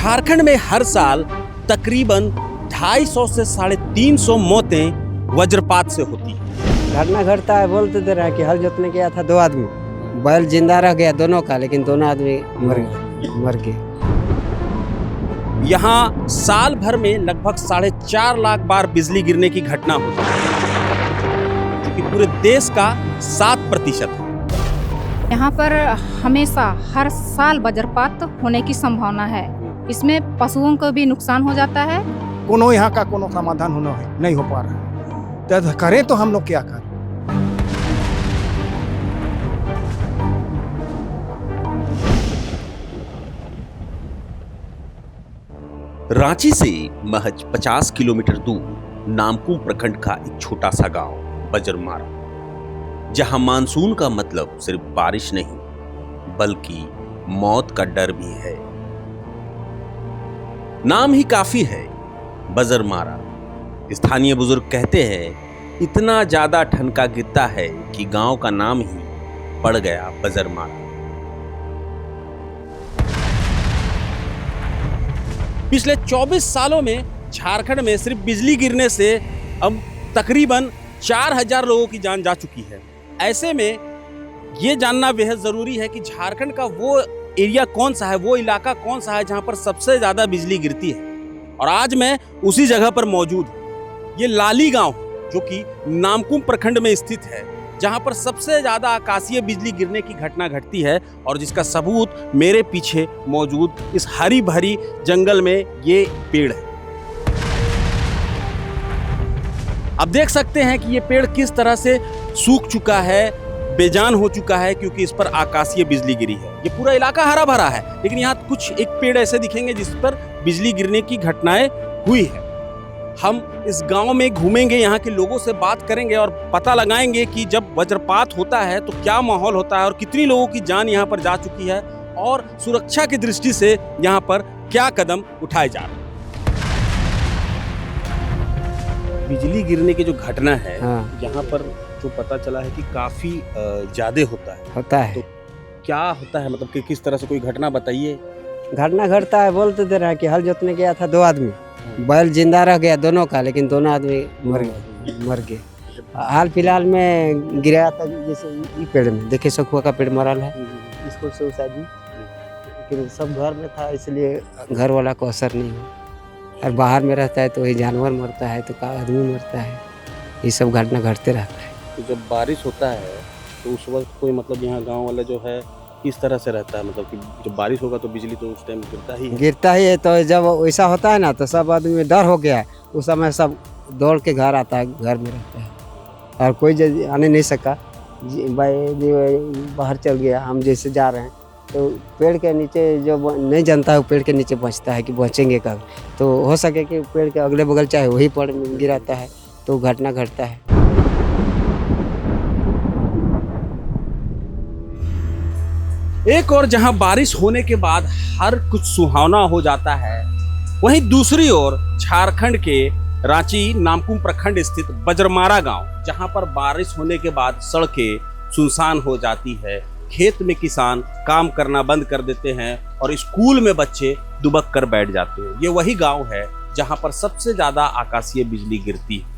झारखंड में हर साल तकरीबन 250 से 350 मौतें वज्रपात से होती हैं। घटना घटता है, बोलते दे रहा है कि हल जोतने गया था 2 आदमी, बैल जिंदा रह गया दोनों का, लेकिन दोनों आदमी मर गए। यहाँ साल भर में लगभग 4.5 लाख बार बिजली गिरने की घटना होती है, जो कि पूरे देश का 7% है। यहाँ पर हमेशा हर साल वज्रपात होने की संभावना है। इसमें पशुओं को भी नुकसान हो जाता है। कोनो यहाँ का कोनो समाधान होना है, नहीं हो पा रहा है, तो करें तो हम लोग क्या करें। रांची से महज 50 किलोमीटर दूर नामकुम प्रखंड का एक छोटा सा गांव बजरमारा, जहां मानसून का मतलब सिर्फ बारिश नहीं बल्कि मौत का डर भी है। नाम ही काफी है, बजरमारा। स्थानीय बुजुर्ग कहते हैं इतना ज्यादा ठनका गिरता है कि गांव का नाम ही पड़ गया बजरमारा। पिछले 24 सालों में झारखंड में सिर्फ बिजली गिरने से अब तकरीबन 4000 लोगों की जान जा चुकी है। ऐसे में ये जानना बेहद जरूरी है कि झारखंड का वो एरिया कौन सा है, वो इलाका कौन सा है जहां पर सबसे ज्यादा बिजली गिरती है। और आज मैं उसी जगह पर मौजूद हूं। ये लाली गांव, जो कि नामकुम प्रखंड में स्थित है, जहां पर सबसे ज्यादा आकाशीय बिजली गिरने की घटना घटती है, और जिसका सबूत मेरे पीछे मौजूद इस हरी भरी जंगल में ये पेड़ है। अब देख सकते हैं कि ये पेड़ किस तरह से सूख चुका है, बेजान हो चुका है, क्योंकि इस पर आकाशीय बिजली गिरी है। ये पूरा इलाका हरा भरा है, लेकिन यहाँ कुछ एक पेड़ ऐसे दिखेंगे जिस पर बिजली गिरने की घटनाएं हुई है। हम इस गांव में घूमेंगे, यहाँ के लोगों से बात करेंगे और पता लगाएंगे कि जब वज्रपात होता है तो क्या माहौल होता है और कितनी लोगों की जान यहाँ पर जा चुकी है, और सुरक्षा की दृष्टि से यहाँ पर क्या कदम उठाए जा रहे हैं। बिजली गिरने की जो घटना है, हाँ। यहाँ पर जो पता चला है कि काफी ज्यादा होता है। तो क्या होता है, मतलब कि किस तरह से, कोई घटना बताइए। घटना घटता है, बोलते दे रहा है कि हल जोतने गया था 2 आदमी, बैल जिंदा रह गया दोनों का, लेकिन दोनों आदमी मर गए। हाल फिलहाल में गिराया था, जैसे ये पेड़ में देखिए सखुआ का पेड़ मरल है, इसको से जी, लेकिन सब घर में था, इसलिए घर वाला को असर नहीं हुआ। और बाहर में रहता है तो वही जानवर मरता है, तो आदमी मरता है। ये सब घटना घटते रहता है। तो जब बारिश होता है तो उस वक्त कोई, मतलब यहाँ गांव वाला जो है किस तरह से रहता है, मतलब कि जब बारिश होगा तो बिजली तो उस टाइम गिरता ही है। तो जब ऐसा होता है ना, तो सब आदमी में डर हो गया है। उस समय सब दौड़ के घर आता है, घर में रहता है, और कोई आने नहीं सका। बाहर चल गया, हम जैसे जा रहे हैं तो पेड़ के नीचे जो नहीं जानता है वो पेड़ के नीचे बचता है कि बचेंगे कब। तो हो सके कि पेड़ के अगले बगल चाहे वही पड़ गिराता है, तो घटना घटता है। एक और जहां बारिश होने के बाद हर कुछ सुहावना हो जाता है, वहीं दूसरी ओर झारखंड के रांची नामकुम प्रखंड स्थित बजरमारा गांव, जहां पर बारिश होने के बाद सड़कें सुनसान हो जाती है, खेत में किसान काम करना बंद कर देते हैं और स्कूल में बच्चे दुबक कर बैठ जाते हैं। ये वही गांव है जहां पर सबसे ज्यादा आकाशीय बिजली गिरती है।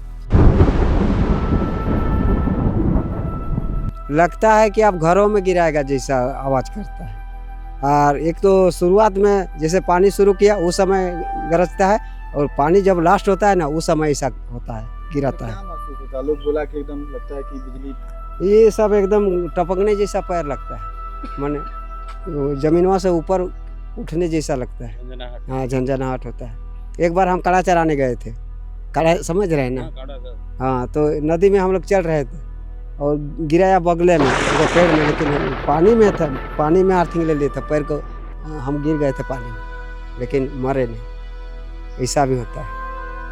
लगता है कि अब घरों में गिराएगा जैसा आवाज करता है। और एक तो शुरुआत में जैसे पानी शुरू किया उस समय गरजता है, और पानी जब लास्ट होता है ना, उस समय ऐसा होता है, गिराता है। लोग बोला कि एकदम लगता है कि बिजली, ये सब एकदम टपकने जैसा पैर लगता है, माने जमीनवा से ऊपर उठने जैसा लगता है। हाँ, झंझनाहट होता है। एक बार हम काड़ा चराने गए थे, काड़ा समझ रहे हैं ना? हाँ, तो नदी में हम लोग चल रहे थे और गिराया बगले में तो पेड़ में, लेकिन पानी में था, पानी में अर्थिंग ले लिया था पैर को, हम गिर गए थे पानी में, लेकिन मरे नहीं। ऐसा भी होता है।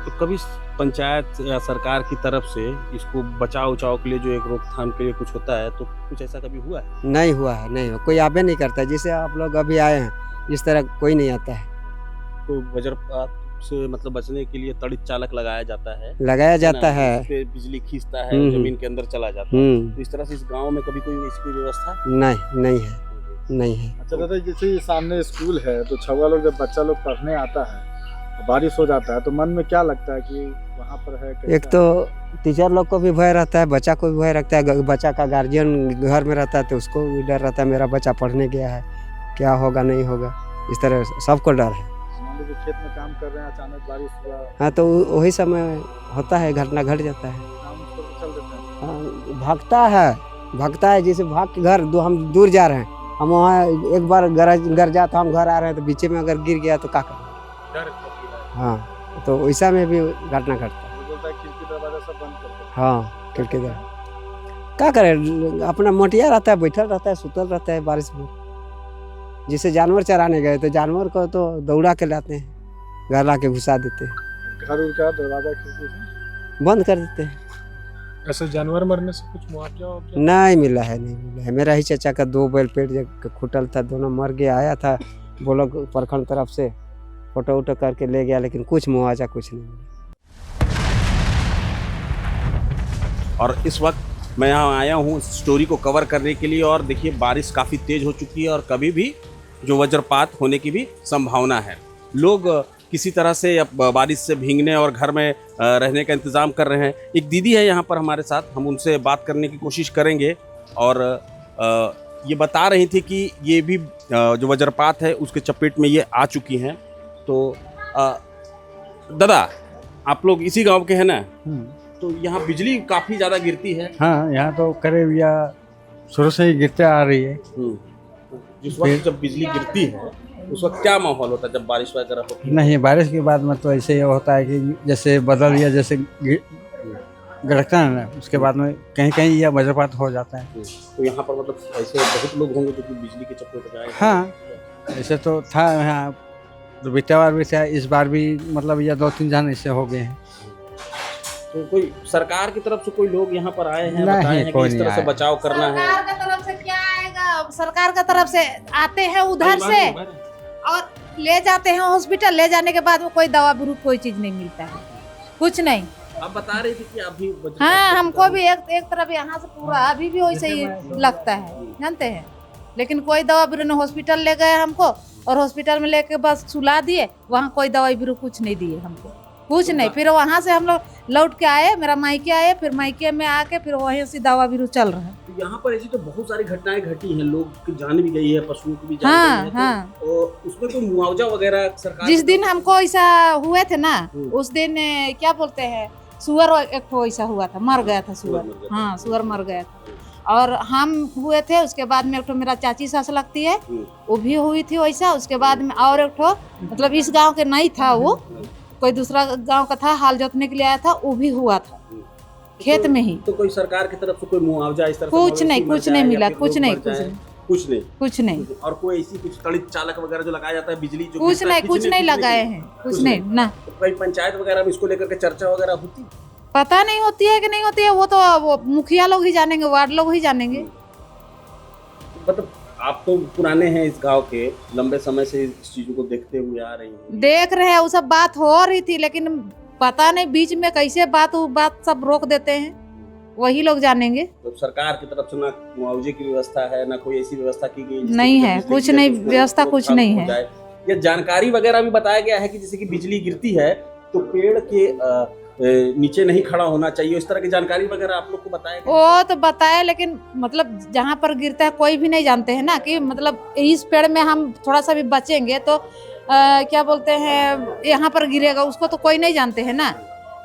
तो कभी पंचायत या सरकार की तरफ से इसको बचाव उचाव के लिए जो एक रोकथाम के लिए कुछ होता है, तो कुछ ऐसा कभी हुआ है? नहीं हुआ है, नहीं हुआ। कोई आबे नहीं करता। जैसे आप लोग अभी आए हैं, इस तरह कोई नहीं आता है। तो वज्रपात से मतलब बचने के लिए तड़ित चालक लगाया जाता है, बिजली खींचता है, जमीन के अंदर चला जाता है। तो इस तरह से इस गांव में कभी कोई ऐसी कोई व्यवस्था नहीं है। नहीं है। अच्छा दादा, जैसे ये सामने स्कूल है तो छुआ लोग जब बच्चा लोग पढ़ने आता है बारिश हो जाता है तो मन में क्या लगता है कि वहाँ पर है कैसा? एक तो टीचर लोग को भी भय रहता है, बच्चा को भी भय रखता है, बच्चा का गार्जियन घर में रहता है तो उसको भी डर रहता है, मेरा बच्चा पढ़ने गया है, क्या होगा नहीं होगा, इस तरह सबको डर है। मान लीजिए खेत में काम कर रहे हैं, अचानक बारिश हुआ, हाँ तो वही समय होता है, घटना घट जाता है। काम उस पर चल देते हैं। हाँ, भागता है जैसे भाग के घर हम दूर जा रहे हैं, हम वहाँ एक बार घर जा तो हम घर आ रहे हैं तो बीच में अगर गिर गया तो क्या करें। डर लगता है। हाँ तो वैसा में भी घटना घटता है। वो बोलता है खिड़की दरवाजा सब बंद कर दो। हाँ खिड़की दर क्या करे, अपना मोटिया रहता है, बैठल रहता है, सुतल रहता है बारिश में। जैसे जानवर चराने गए तो जानवर को तो दौड़ा के लाते हैं, घर ला के घुसा देते हैं, घर उर का दरवाजा खिड़की से बंद कर देते हैं। ऐसे जानवर मरने से कुछ मुआवजा नहीं मिला है, नहीं मिला है। मेरा ही चाचा का 2 बैल पेट खुटल था, दोनों मर गया, आया था ब्लॉक प्रखंड तरफ से फोटो वोटो करके ले गया, लेकिन कुछ मुआवजा कुछ नहीं मिला। और इस वक्त मैं यहाँ आया हूँ स्टोरी को कवर करने के लिए। और देखिए बारिश काफ़ी तेज़ हो चुकी है और कभी भी जो वज्रपात होने की भी संभावना है। लोग किसी तरह से अब बारिश से भीगने और घर में रहने का इंतज़ाम कर रहे हैं। एक दीदी है यहाँ पर हमारे साथ, हम उनसे बात करने की कोशिश करेंगे। और ये बता रही थी कि ये भी जो वज्रपात है उसके चपेट में ये आ चुकी हैं। तो दादा आप लोग इसी गांव के हैं ना? तो यहाँ बिजली काफ़ी ज़्यादा गिरती है। हाँ, यहाँ तो करीब या शुरू से ही गिरते आ रही है। जिस वक्त जब बिजली गिरती है उस वक्त क्या माहौल होता है जब बारिश वगैरह होती है? नहीं, बारिश के बाद में तो ऐसे ही होता है कि जैसे बदल या जैसे गड़कता है ना, उसके बाद में कहीं कहीं या वज्रपात हो जाता है। तो यहाँ पर मतलब ऐसे बहुत लोग होंगे जो कि बिजली के चपेट में आए। हाँ, ऐसे तो था यहाँ, तो बीते बार भी था, इस बार भी मतलब या 2-3 जन ऐसे हो गए हैं। तो कोई सरकार की तरफ से कोई लोग यहाँ पर आए हैं, नहीं, बताए हैं कि कोई इस नहीं तरह से आया। बचाव करना है? सरकार की तरफ से क्या आएगा? सरकार की तरफ से आते हैं उधर से और ले जाते हैं हॉस्पिटल। ले जाने के बाद वो कोई दवा बुरू कोई चीज नहीं मिलता है, कुछ नहीं। आप बता रहे थे कि अभी हाँ, हमको भी एक तरफ यहाँ से पूरा अभी भी वैसे ही लगता है, जानते हैं। लेकिन कोई दवा बुरू नहीं, हॉस्पिटल ले गए हमको और हॉस्पिटल में लेके बस सुला दिए, वहाँ कोई दवाई बुरू कुछ नहीं दिए हमको, कुछ नहीं। फिर वहाँ से हम लोग लौट के आए, मेरा मायके आए, फिर मायके में आके फिर वहीं से दवा बिरू चल रहा है। तो यहाँ पर ऐसी तो बहुत सारी घटनाएं घटी हैं, लोग की जान भी गई है, पशुओं की भी जान हाँ, गई है। हाँ। तो उसमें कोई मुआवजा वगैरह सरकार जिस दिन हमको ऐसा हुए थे ना, हम्म। उस दिन क्या बोलते हैं, सुअर एक ठो ऐसा हुआ था, मर गया था सुअर सुअर। मर गया था। हाँ, सुअर मर गया था। और हम हुए थे, उसके बाद में एक ठो मेरा चाची सास लगती है, वो भी हुई थी वैसा। उसके बाद में और एक ठो मतलब इस गांव के नहीं था, वो कोई दूसरा गांव का था, हाल जोतने के लिए आया था, वो भी हुआ था खेत में ही। तो कोई सरकार की तरफ से कोई मुआवजा इस तरह से कुछ नहीं, मवेशी मर कुछ नहीं जाए या मिला, फिर कुछ लोग नहीं, मर कुछ जाए? नहीं, कुछ नहीं, कुछ नहीं, और कोई ऐसी कुछ तड़ित चालक वगैरह जो लगाया जाता है बिजली जो कुछ गिरता है, नहीं, किसी कुछ ने नहीं कुछ लगाए किया? हैं, कुछ नहीं ना। तो कोई पंचायत वगैरह में इसको लेकर के चर्चा वगैरह होती? पता नहीं होती है कि नहीं होती है, वो तो वो मुखिया लोग ही जानेंगे, वार्ड लोग ही जानेंगे। मतलब आप तो पुराने हैं इस गांव के, लंबे समय से इस चीजों को देखते हुए आ रही हैं। देख रहे हैं, वो सब बात हो रही थी, लेकिन पता नहीं बीच में कैसे बात सब रोक देते हैं, वही लोग जानेंगे। तो सरकार की तरफ से ना मुआवजे की व्यवस्था है, ना कोई ऐसी व्यवस्था की गई जिससे नहीं कि है, बिजली कुछ गिरे नहीं, तो उसको व्यवस्था कुछ रोकथाम नहीं हो है। जाए। ये जानकारी वगैरह भी बताया गया है कि जैसे कि बिजली गिरती है तो पेड़ के नीचे नहीं खड़ा होना चाहिए, इस तरह की जानकारी वगैरह आप लोग को बताया गया? वो तो बताया, लेकिन मतलब जहाँ पर गिरता है कोई भी नहीं जानते हैं ना, कि मतलब इस पेड़ में हम थोड़ा सा भी बचेंगे तो क्या बोलते हैं यहाँ पर गिरेगा, उसको तो कोई नहीं जानते हैं ना।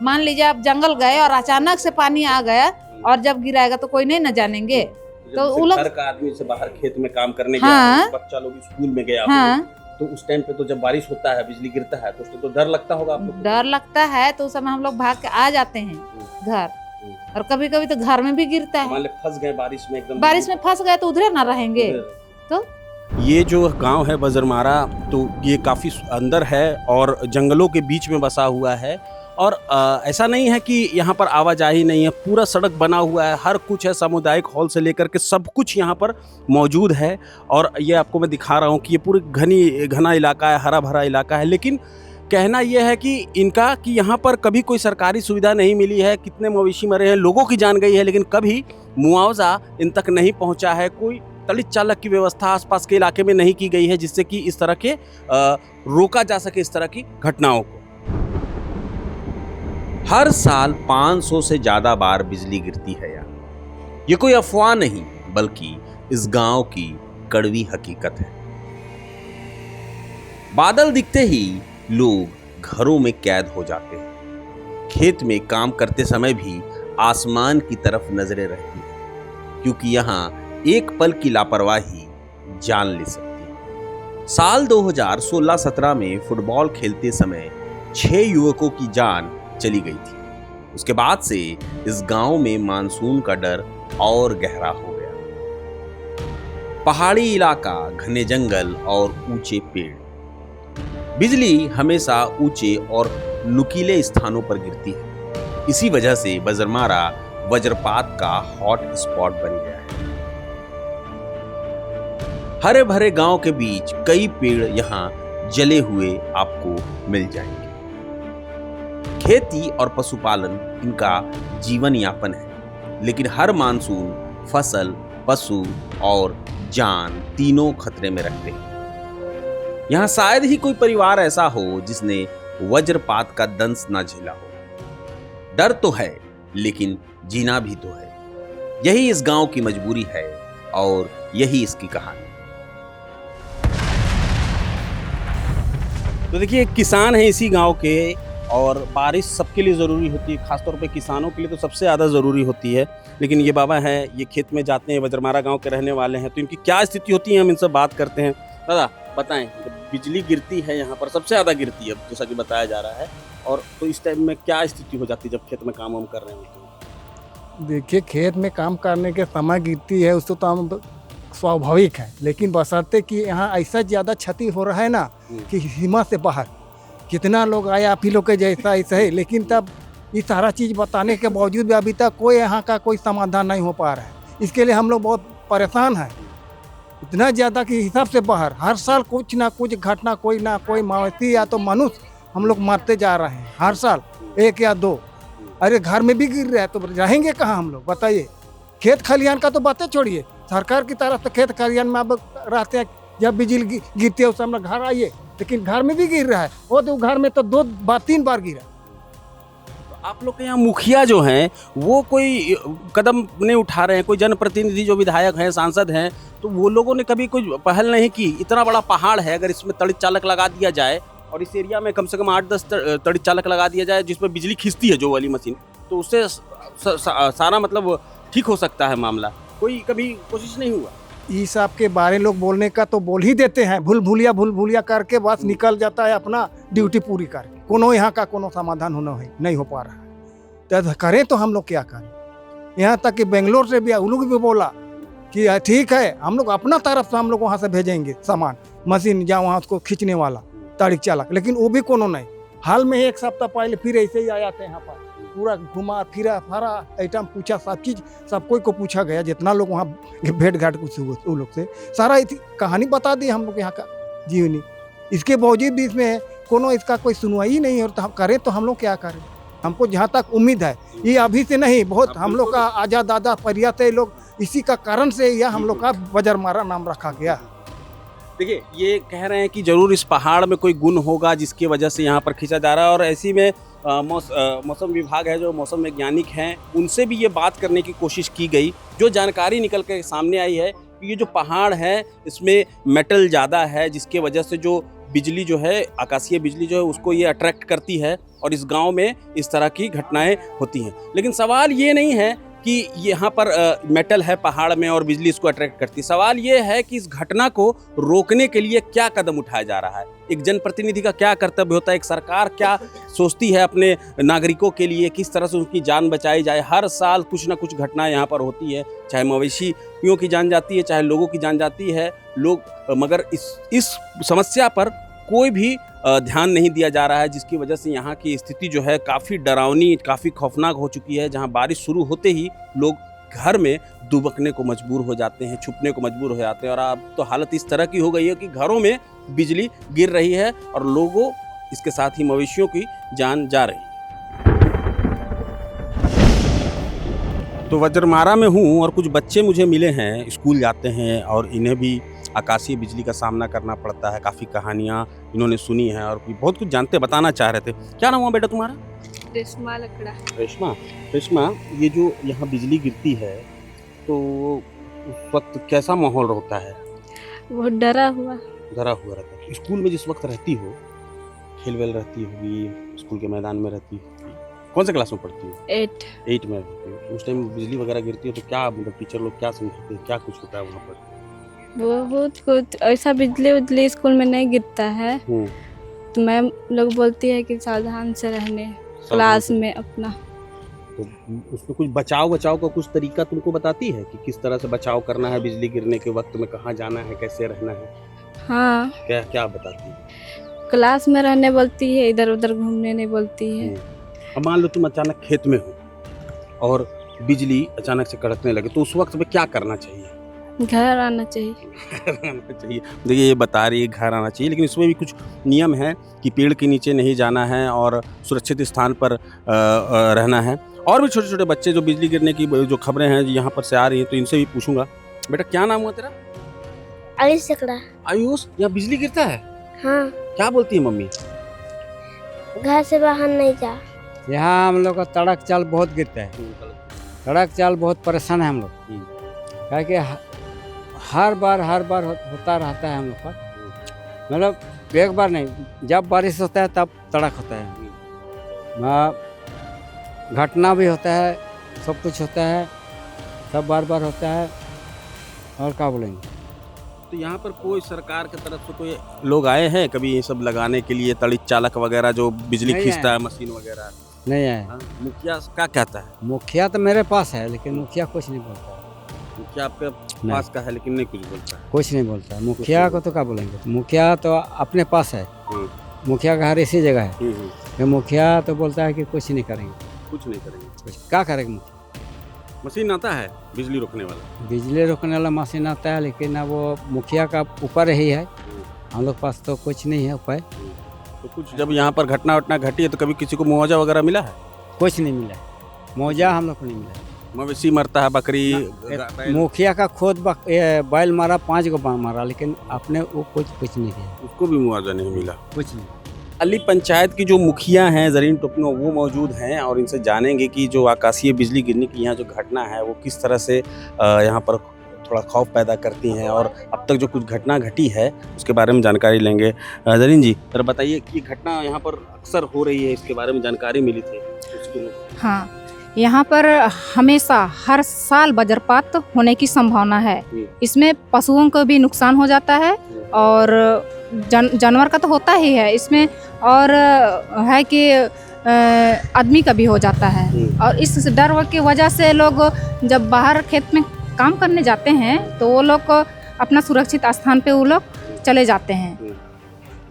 मान लीजिए आप जंगल गए और अचानक से पानी आ गया और जब गिराएगा तो कोई नहीं ना जानेंगे। तो जैसे वो लोग, घर का आदमी से बाहर खेत में काम करने हाँ। गया, बच्चा लोग स्कूल में गया, हाँ, तो उस टाइम पे तो जब बारिश होता है, बिजली गिरता है, तो उसमें तो डर लगता होगा आप लोग को? डर लगता है, तो उस समय हम लोग भाग के आ जाते हैं घर, और कभी कभी तो घर में भी गिरता है। मान ले फंस गए बारिश में, एकदम बारिश में फंस गए तो उधरे ना रहेंगे। तो ये जो गांव है बजरमारा, तो ये काफ़ी अंदर है और जंगलों के बीच में बसा हुआ है। और ऐसा नहीं है कि यहाँ पर आवाजाही नहीं है, पूरा सड़क बना हुआ है, हर कुछ है, सामुदायिक हॉल से लेकर के सब कुछ यहाँ पर मौजूद है। और ये आपको मैं दिखा रहा हूँ कि ये पूरी घना इलाका है, हरा भरा इलाका है। लेकिन कहना यह है कि इनका कि यहाँ पर कभी कोई सरकारी सुविधा नहीं मिली है। कितने मवेशी मरे हैं, लोगों की जान गई है, लेकिन कभी मुआवजा इन तक नहीं पहुंचा है, कोई तड़ित चालक की व्यवस्था आसपास के इलाके में नहीं की गई है जिससे कि इस तरह के रोका जा सके इस तरह की घटनाओं को। हर साल 500 से ज्यादा बार बिजली गिरती है यहाँ। ये कोई अफवाह नहीं बल्कि इस गांव की कड़वी हकीकत है। बादल दिखते ही लोग घरों में कैद हो जाते हैं। खेत में काम करते समय भी आसमान की तरफ नजरें रहती हैं, क्योंकि यहाँ एक पल की लापरवाही जान ले सकती है। साल 2016-17 में फुटबॉल खेलते समय 6 युवकों की जान चली गई थी। उसके बाद से इस गांव में मानसून का डर और गहरा हो गया। पहाड़ी इलाका, घने जंगल और ऊंचे पेड़। बिजली हमेशा ऊंचे और नुकीले स्थानों पर गिरती है। इसी वजह से बजरमारा वज्रपात का हॉट स्पॉट बन गया है। हरे भरे गांव के बीच कई पेड़ यहाँ जले हुए आपको मिल जाएंगे। खेती और पशुपालन इनका जीवन यापन है, लेकिन हर मानसून फसल, पशु और जान तीनों खतरे में रखते हैं। यहाँ शायद ही कोई परिवार ऐसा हो जिसने वज्रपात का दंश ना झेला हो। डर तो है, लेकिन जीना भी तो है। यही इस गांव की मजबूरी है और यही इसकी कहानी। तो देखिए, किसान है इसी गांव के और बारिश सबके लिए ज़रूरी होती है, खासतौर पे किसानों के लिए तो सबसे ज़्यादा ज़रूरी होती है। लेकिन ये बाबा हैं, ये खेत में जाते हैं, वज्रमारा गांव के रहने वाले हैं, तो इनकी क्या स्थिति होती है हम इनसे बात करते हैं। दादा बताएं, बिजली गिरती है यहाँ पर, सबसे ज़्यादा गिरती है जैसा कि बताया जा रहा है, और तो इस टाइम में क्या स्थिति हो जाती है जब खेत में काम वाम कर रहे होते हैं? देखिए, खेत में काम करने के समय गिरती है उसको तो हम स्वाभाविक है, लेकिन बशर्ते कि यहाँ ऐसा ज़्यादा क्षति हो रहा है ना कि सीमा से बाहर। कितना लोग आए आप ही लोग के जैसा ऐसा है, लेकिन तब ये सारा चीज़ बताने के बावजूद भी अभी तक कोई यहाँ का कोई समाधान नहीं हो पा रहा है। इसके लिए हम लोग बहुत परेशान हैं, इतना ज़्यादा कि हिसाब से बाहर। हर साल कुछ ना कुछ घटना, कोई ना कोई मवेशी या तो मनुष्य हम लोग मरते जा रहे हैं हर साल, 1 या 2। अरे घर में भी गिर रहा है तो रहेंगे कहाँ हम लोग, बताइए। खेत खलिहान का तो बातें छोड़िए, सरकार की तरफ से खेत खलिहान में अब रहते हैं, जब बिजली गिरती है उस समय घर आइए, लेकिन घर में भी गिर रहा है। वो तो घर में तो 2 बार 3 बार गिरा। आप लोग के यहाँ मुखिया जो हैं वो कोई कदम नहीं उठा रहे हैं? कोई जनप्रतिनिधि जो विधायक हैं, सांसद हैं, तो वो लोगों ने कभी कोई पहल नहीं की? इतना बड़ा पहाड़ है, अगर इसमें तड़ित चालक लगा दिया जाए और इस एरिया में कम से कम 8-10 तड़ित चालक लगा दिया जाए जिसमें बिजली खींचती है जो वाली मशीन, तो उससे सारा मतलब ठीक हो सकता है मामला। कोई कभी कोशिश नहीं हुआ? इस सब के बारे लोग बोलने का तो बोल ही देते हैं, भूल भूलिया करके बस निकल जाता है अपना ड्यूटी पूरी करके। कोनो यहाँ का कोनो समाधान नहीं हो पा रहा है, तो करें तो हम लोग क्या करें। यहाँ तक कि बेंगलोर से भी उन लोग भी बोला कि ठीक है, हम लोग अपना तरफ से हम लोग वहाँ से भेजेंगे सामान, मशीन या वहाँ उसको खींचने वाला तड़ित चालक, लेकिन वो भी कोनो नहीं। हाल में 1 सप्ताह पहले फिर ऐसे ही आया था यहाँ पर, पूरा घुमा फिरा सारा आइटम पूछा, सब चीज़ सब कोई को पूछा गया, जितना लोग वहाँ भेंट घाट कुछ वो लोग से सारा कहानी बता दी हम लोग यहाँ का जीवनी। इसके बावजूद भी इसमें कोनो इसका कोई सुनवाई नहीं, और तो हम करें तो हम लोग क्या करें। हमको जहाँ तक उम्मीद है, ये अभी से नहीं, बहुत हम लोग का आजा दादा परिया थे लोग, इसी का कारण से यह हम लोग का वज्रमारा नाम रखा गया। देखिए, ये कह रहे हैं कि जरूर इस पहाड़ में कोई गुण होगा जिसकी वजह से यहाँ पर खींचा जा रहा है, और ऐसी में मौसम विभाग है, जो मौसम वैज्ञानिक हैं, उनसे भी ये बात करने की कोशिश की गई। जो जानकारी निकल कर सामने आई है कि ये जो पहाड़ है इसमें मेटल ज़्यादा है, जिसके वजह से जो बिजली जो है, आकाशीय बिजली जो है, उसको ये अट्रैक्ट करती है और इस गांव में इस तरह की घटनाएं होती हैं। लेकिन सवाल ये नहीं है कि यहाँ पर मेटल है पहाड़ में और बिजली इसको अट्रैक्ट करती है। सवाल ये है कि इस घटना को रोकने के लिए क्या कदम उठाया जा रहा है। एक जनप्रतिनिधि का क्या कर्तव्य होता है, एक सरकार क्या सोचती है अपने नागरिकों के लिए, किस तरह से उनकी जान बचाई जाए। हर साल कुछ ना कुछ घटनाएं यहाँ पर होती है, चाहे मवेशियों की जान जाती है, चाहे लोगों की जान जाती है। मगर इस समस्या पर कोई भी ध्यान नहीं दिया जा रहा है, जिसकी वजह से यहाँ की स्थिति जो है काफ़ी डरावनी, काफ़ी खौफनाक हो चुकी है। जहाँ बारिश शुरू होते ही लोग घर में दुबकने को मजबूर हो जाते हैं, छुपने को मजबूर हो जाते हैं, और अब तो हालत इस तरह की हो गई है कि घरों में बिजली गिर रही है और लोगों, इसके साथ ही मवेशियों की जान जा रही है। तो वज्रमारा में हूँ और कुछ बच्चे मुझे मिले हैं, स्कूल जाते हैं और इन्हें भी आकाशीय बिजली का सामना करना पड़ता है। काफ़ी कहानियाँ इन्होंने सुनी हैं और बहुत कुछ जानते बताना चाह रहे थे। क्या नाम हुआ बेटा तुम्हारा? रेशमा लकड़ा। रेशमा। रेशमा, ये जो यहाँ बिजली गिरती है तो उस वक्त कैसा माहौल होता है? बहुत डरा हुआ रहता है। स्कूल में जिस वक्त रहती हो, खेल वेल रहती होगी, स्कूल के मैदान में रहती होगी, कौन से क्लास में पढ़ती हो? 8 में रहती हो। उस टाइम बिजली वगैरह गिरती है तो क्या मतलब टीचर लोग क्या समझाते हैं, क्या कुछ होता है वहाँ पर? बहुत कुछ ऐसा बिजली स्कूल में नहीं गिरता है तो मैम लोग बोलती है कि सावधान से रहने क्लास में अपना। तो उसमें कुछ बचाव का कुछ तरीका तुमको बताती है कि किस तरह से बचाव करना है बिजली गिरने के वक्त में, कहाँ जाना है, कैसे रहना है? हाँ, क्या क्या बताती है? क्लास में रहने बोलती है, इधर उधर घूमने नहीं बोलती है। अब मान लो तुम अचानक खेत में हो और बिजली अचानक से कड़कने लगे तो उस वक्त में क्या करना चाहिए? घर आना चाहिए। देखिए ये बता रही है घर आना चाहिए, लेकिन इसमें भी कुछ नियम है कि पेड़ के नीचे नहीं जाना है और सुरक्षित स्थान पर रहना है। और भी छोटे छोटे बच्चे जो बिजली गिरने की जो खबरें हैं यहाँ पर से आ रही हैं तो इनसे भी पूछूंगा। बेटा क्या नाम हुआ तेरा? आयुष लकड़ा। आयुष, यहाँ बिजली गिरता है? हाँ। क्या बोलती है मम्मी? घर से बाहर नहीं जा। यहाँ हम लोग का तड़क चाल बहुत गिरता है। तड़क चाल बहुत परेशान है हम लोग, क्या कि हर बार होता रहता है हम लोग का। मतलब एक बार नहीं, जब बारिश होता है तब तड़क होता है, घटना भी होता है, सब कुछ होता है, सब बार होता है। और क्या बोलेंगे? तो यहाँ पर कोई सरकार की तरफ से कोई लोग आए हैं कभी ये सब लगाने के लिए, तड़ित चालक वगैरह जो बिजली खींचता है, मशीन वगैरह? नहीं है। मुखिया क्या कहता है? मुखिया तो मेरे पास है लेकिन मुखिया कुछ नहीं बोलता है। मुखिया आपके पास का है लेकिन नहीं कुछ बोलता है? कुछ नहीं बोलता है। मुखिया को तो क्या बोलेंगे, मुखिया तो अपने पास है, मुखिया का घर इसी जगह है। मुखिया तो बोलता है कि कुछ नहीं करेंगे। कुछ नहीं करेंगे? कुछ क्या करेंगे मुखिया? मशीन आता है बिजली रोकने वाला? बिजली रोकने वाला मशीन आता है लेकिन अब वो मुखिया का ऊपर ही है, हम लोग पास तो कुछ नहीं है उपाय। तो कुछ जब यहाँ पर घटना घटी है तो कभी किसी को मुआवजा वगैरह मिला है? कुछ नहीं मिला, मुआवजा हम लोग को नहीं मिला। मवेशी मरता है, बकरी, मुखिया का खुद बैल मारा, 5 को मारा, लेकिन आपने वो कुछ नहीं किया, उसको भी मुआवजा नहीं मिला, कुछ नहीं। लाली पंचायत की जो मुखिया हैं जरीन टोपनो, वो मौजूद हैं और इनसे जानेंगे कि जो आकाशीय बिजली गिरने की यहाँ जो घटना है वो किस तरह से यहाँ पर थोड़ा खौफ पैदा करती हैं और अब तक जो कुछ घटना घटी है उसके बारे में जानकारी लेंगे। जरीन जी, जरा बताइए कि घटना यहाँ पर अक्सर हो रही है, इसके बारे में जानकारी मिली थी कुछ दिनों? हाँ, यहाँ पर हमेशा हर साल वज्रपात होने की संभावना है। इसमें पशुओं को भी नुकसान हो जाता है और जानवर का तो होता ही है इसमें, और है कि आदमी का भी हो जाता है। और इस डर की वजह से लोग जब बाहर खेत में काम करने जाते हैं तो वो लोग को अपना सुरक्षित स्थान पे वो लोग चले जाते हैं।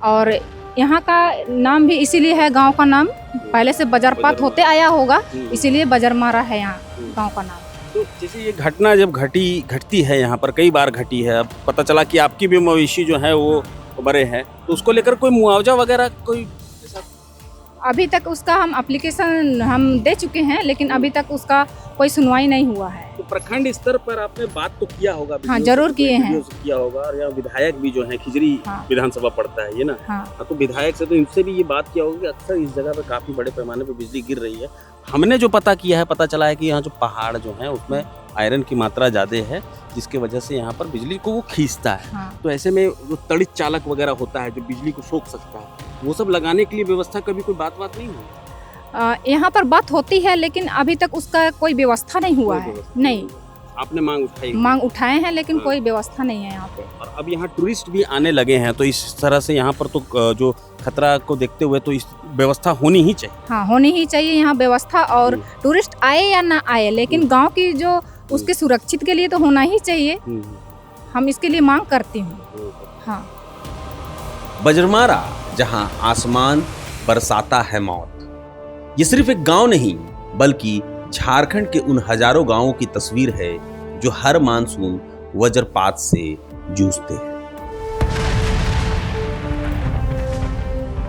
और यहाँ का नाम भी इसीलिए है, गांव का नाम पहले से वज्रपात होते आया होगा, इसीलिए वज्रमारा है यहाँ गांव का नाम। तो जैसे ये घटना जब घटती है यहाँ पर, कई बार घटी है, अब पता चला कि आपकी भी मवेशी जो है वो बड़े हैं, तो उसको लेकर कोई मुआवजा वगैरह कोई? अभी तक उसका हम एप्लीकेशन हम दे चुके हैं लेकिन अभी तक उसका कोई सुनवाई नहीं हुआ है। तो प्रखंड स्तर पर आपने बात तो किया होगा? हाँ, जरूर किए हैं। किया होगा। और यहाँ विधायक भी जो है, खिजरी विधानसभा पड़ता है ये ना? हाँ। तो विधायक से तो इनसे भी ये बात किया होगा कि अक्सर इस जगह पे काफी बड़े पैमाने पे बिजली गिर रही है। हमने जो पता किया है, पता चला है कि यहाँ जो पहाड़ जो है उसमें आयरन की मात्रा ज्यादा है, जिसके वजह से यहाँ पर बिजली को वो खींचता है। हाँ। तो ऐसे में जो तड़ित चालक वगैरह होता है जो बिजली को सोख सकता है, वो सब लगाने के लिए व्यवस्था कभी कोई बात नहीं हुई? यहाँ पर बात होती है लेकिन अभी तक उसका कोई व्यवस्था नहीं हुआ है। नहीं, आपने मांग उठाए हैं लेकिन कोई व्यवस्था नहीं है यहाँ पे। और अब यहाँ टूरिस्ट भी आने लगे हैं तो इस तरह से यहाँ पर तो जो खतरा को देखते हुए तो इस व्यवस्था होनी ही चाहिए। हाँ, होनी ही चाहिए यहाँ व्यवस्था। और टूरिस्ट आए या ना आए लेकिन गांव की जो उसके सुरक्षित के लिए तो होना ही चाहिए। हम इसके लिए मांग करती हूँ। हाँ। वज्रमारा जहां आसमान बरसाता है मौत, ये सिर्फ एक गांव नहीं बल्कि झारखंड के उन हजारों गांवों की तस्वीर है जो हर मानसून वज्रपात से जूझते हैं।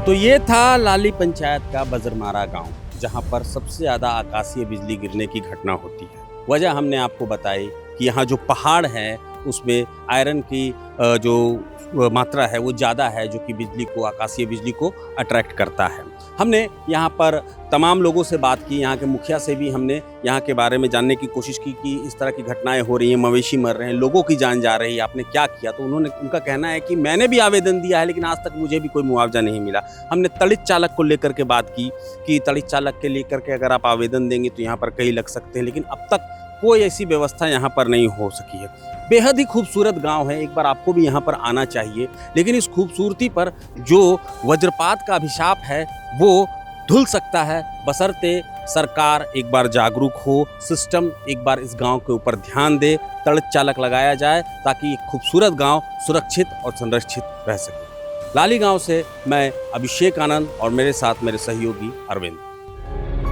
तो ये था लाली पंचायत का वज्रमारा गांव, जहां पर सबसे ज्यादा आकाशीय बिजली गिरने की घटना होती है। वजह हमने आपको बताई कि यहाँ जो पहाड़ है उसमें आयरन की जो मात्रा है वो ज़्यादा है, जो कि बिजली को, आकाशीय बिजली को अट्रैक्ट करता है। हमने यहाँ पर तमाम लोगों से बात की, यहाँ के मुखिया से भी हमने यहाँ के बारे में जानने की कोशिश की कि इस तरह की घटनाएं हो रही हैं, मवेशी मर रहे हैं, लोगों की जान जा रही है, आपने क्या किया? तो उनका कहना है कि मैंने भी आवेदन दिया है लेकिन आज तक मुझे भी कोई मुआवजा नहीं मिला। हमने तड़ित चालक को लेकर के बात की कि तड़ित चालक के लेकर के अगर आप आवेदन देंगे तो यहाँ पर कई लग सकते हैं, लेकिन अब तक कोई ऐसी व्यवस्था यहाँ पर नहीं हो सकी है। बेहद ही खूबसूरत गांव है, एक बार आपको भी यहाँ पर आना चाहिए। लेकिन इस खूबसूरती पर जो वज्रपात का अभिशाप है वो धुल सकता है, बशर्ते सरकार एक बार जागरूक हो, सिस्टम एक बार इस गांव के ऊपर ध्यान दे, तड़ित चालक लगाया जाए ताकि एक खूबसूरत गांव सुरक्षित और संरक्षित रह सके। लाली गांव से मैं अभिषेक आनंद और मेरे साथ मेरे सहयोगी अरविंद।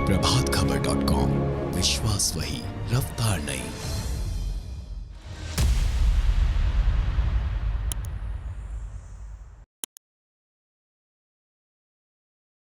प्रभातखबर.com, विश्वास वही, रफ्तार नहीं।